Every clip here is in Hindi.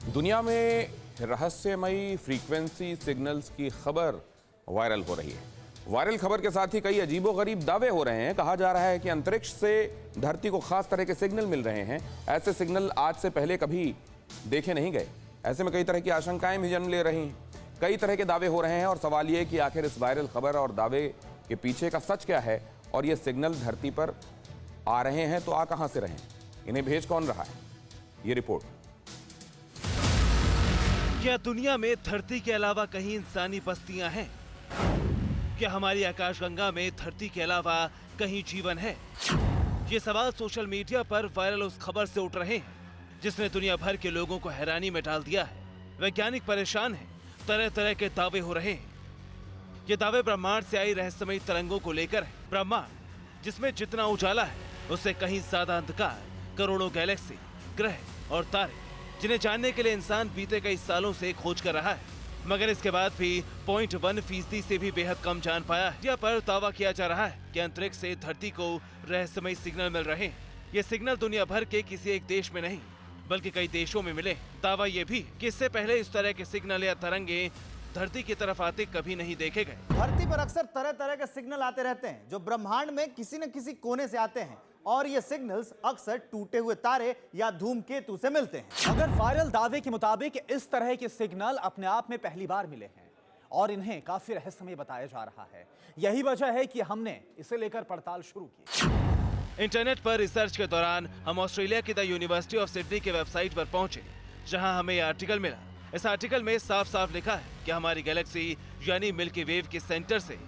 दुनिया में रहस्यमयी फ्रीक्वेंसी सिग्नल्स की खबर वायरल हो रही है। वायरल खबर के साथ ही कई अजीबोगरीब दावे हो रहे हैं। कहा जा रहा है कि अंतरिक्ष से धरती को खास तरह के सिग्नल मिल रहे हैं। ऐसे सिग्नल आज से पहले कभी देखे नहीं गए। ऐसे में कई तरह की आशंकाएं भी जन्म ले रही हैं। कई तरह के दावे हो रहे हैं और सवाल ये कि आखिर इस वायरल खबर और दावे के पीछे का सच क्या है और ये सिग्नल धरती पर आ रहे हैं तो आ कहां से रहे हैं, इन्हें भेज कौन रहा है, ये रिपोर्ट। क्या दुनिया में धरती के अलावा कहीं इंसानी बस्तियां हैं? क्या हमारी आकाशगंगा में धरती के अलावा कहीं जीवन है? ये सवाल सोशल मीडिया पर वायरल उस खबर से उठ रहे हैं जिसने दुनिया भर के लोगों को हैरानी में डाल दिया है। वैज्ञानिक परेशान हैं, तरह तरह के दावे हो रहे हैं। ये दावे ब्रह्मांड से आई रहस्यमयी तरंगों को लेकर है। ब्रह्मांड जिसमें जितना उजाला है उससे कहीं ज्यादा अंधकार, करोड़ों गैलेक्सी, ग्रह और तारे जिन्हें जानने के लिए इंसान बीते कई सालों से खोज कर रहा है, मगर इसके बाद भी 0.1% से भी बेहद कम जान पाया है। यह पर दावा किया जा रहा है कि अंतरिक्ष से धरती को रहस्यमयी सिग्नल मिल रहे हैं। ये सिग्नल दुनिया भर के किसी एक देश में नहीं बल्कि कई देशों में मिले। दावा ये भी कि इससे पहले इस तरह के सिग्नल या तरंगे धरती की तरफ आते कभी नहीं देखे गए। धरती पर अक्सर तरह तरह के सिग्नल आते रहते हैं जो ब्रह्मांड में किसी न किसी कोने से आते हैं और ये सिग्नल्स अक्सर टूटे हुए तारे या धूमकेतु से मिलते हैं। अगर वायरल दावे के मुताबिक इस तरह के सिग्नल अपने आप में पहली बार मिले हैं और इन्हें काफी रहस्यमय बताया जा रहा है। यही वजह है कि हमने इसे लेकर पड़ताल शुरू की। इंटरनेट पर रिसर्च के दौरान हम ऑस्ट्रेलिया की द यूनिवर्सिटी ऑफ सिडनी के वेबसाइट पर पहुंचे, जहां हमें यह आर्टिकल मिला। इस आर्टिकल में साफ साफ लिखा है कि हमारी गैलेक्सी यानी मिल्की वेव के सेंटर से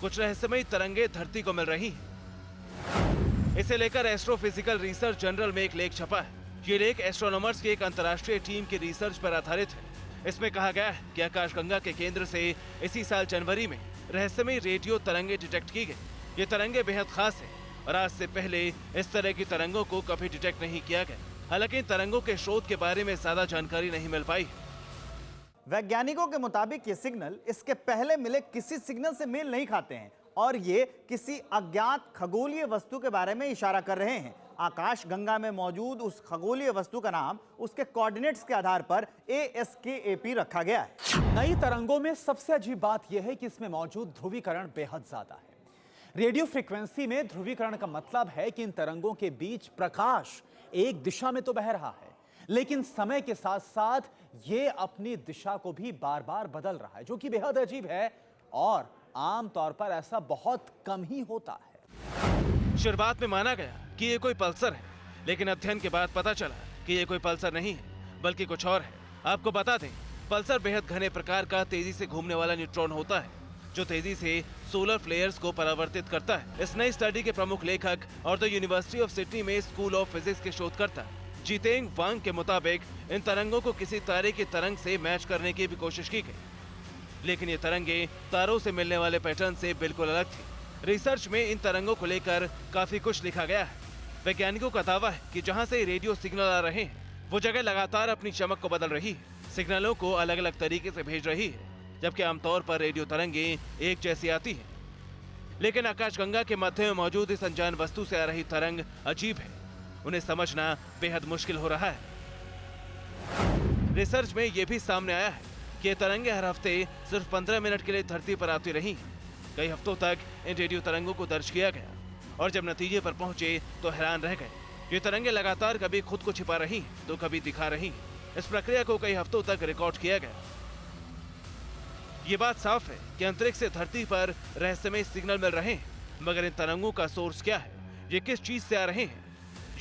कुछ रहस्यमयी तरंगे धरती को मिल रही हैं। इसे लेकर एस्ट्रोफिजिकल रिसर्च जर्नल में एक लेख छपा है। ये लेख एस्ट्रोनॉमर्स की एक अंतर्राष्ट्रीय टीम की रिसर्च पर आधारित है। इसमें कहा गया है कि आकाशगंगा के केंद्र से इसी साल जनवरी में रहस्यमयी रेडियो तरंगे डिटेक्ट की गई। ये तरंगे बेहद खास है और आज से पहले इस तरह की तरंगों को कभी डिटेक्ट नहीं किया गया। हालांकि इन तरंगों के स्रोत के बारे में ज्यादा जानकारी नहीं मिल पाई। वैज्ञानिकों के मुताबिक ये सिग्नल इसके पहले मिले किसी सिग्नल से मेल नहीं खाते हैं और ये किसी अज्ञात खगोलीय वस्तु के बारे में इशारा कर रहे हैं। आकाशगंगा में मौजूद उस खगोलीय वस्तु का नाम उसके कोऑर्डिनेट्स के आधार पर ASKAP रखा गया है। नई तरंगों में सबसे अजीब बात यह है कि इसमें मौजूद ध्रुवीकरण बेहद ज्यादा है। रेडियो फ्रीक्वेंसी में ध्रुवीकरण का मतलब है कि इन तरंगों के बीच प्रकाश एक दिशा में तो बह रहा है, लेकिन समय के साथ साथ ये अपनी दिशा को भी बार बार बदल रहा है, जो कि बेहद अजीब है और आमतौर पर ऐसा बहुत कम ही होता है। शुरुआत में माना गया कि ये कोई पल्सर है, लेकिन अध्ययन के बाद पता चला कि ये कोई पल्सर नहीं है बल्कि कुछ और है। आपको बता दें, पल्सर बेहद घने प्रकार का तेजी से घूमने वाला न्यूट्रॉन होता है जो तेजी से सोलर फ्लेयर्स को परावर्तित करता है। इस नई स्टडी के प्रमुख लेखक और द यूनिवर्सिटी ऑफ सिडनी में स्कूल ऑफ फिजिक्स के शोधकर्ता जीतेंग वांग के मुताबिक इन तरंगों को किसी तारे की तरंग से मैच करने की भी कोशिश की गई, लेकिन ये तरंगे तारों से मिलने वाले पैटर्न से बिल्कुल अलग थी। रिसर्च में इन तरंगों को लेकर काफी कुछ लिखा गया है। वैज्ञानिकों का दावा है कि जहां से रेडियो सिग्नल आ रहे हैं वो जगह लगातार अपनी चमक को बदल रही है, सिग्नलों को अलग अलग तरीके से भेज रही है, जबकि आमतौर पर रेडियो तरंगे एक जैसी आती है। लेकिन आकाशगंगा के मध्य में मौजूद इस अनजान वस्तु से आ रही तरंग अजीब है, उन्हें समझना बेहद मुश्किल हो रहा है। रिसर्च में यह भी सामने आया है कि ये तरंगे हर हफ्ते सिर्फ 15 मिनट के लिए धरती पर आती रही। कई हफ्तों तक इन रेडियो तरंगों को दर्ज किया गया और जब नतीजे पर पहुंचे तो हैरान रह गए। ये तरंगे लगातार कभी खुद को छिपा रही तो कभी दिखा रही। इस प्रक्रिया को कई हफ्तों तक रिकॉर्ड किया गया। ये बात साफ है कि अंतरिक्ष से धरती पर रहस्यमय सिग्नल मिल रहे हैं, मगर इन तरंगों का सोर्स क्या है, ये किस चीज से आ रहे हैं,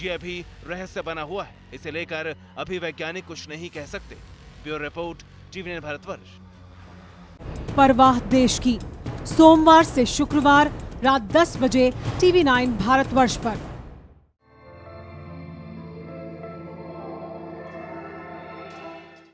ये अभी रहस्य बना हुआ है। इसे लेकर अभी वैज्ञानिक कुछ नहीं कह सकते। Bureau report, TV9 Bharatvarsh. परवाह देश की, सोमवार से शुक्रवार रात 10 बजे टीवी9 भारतवर्ष पर।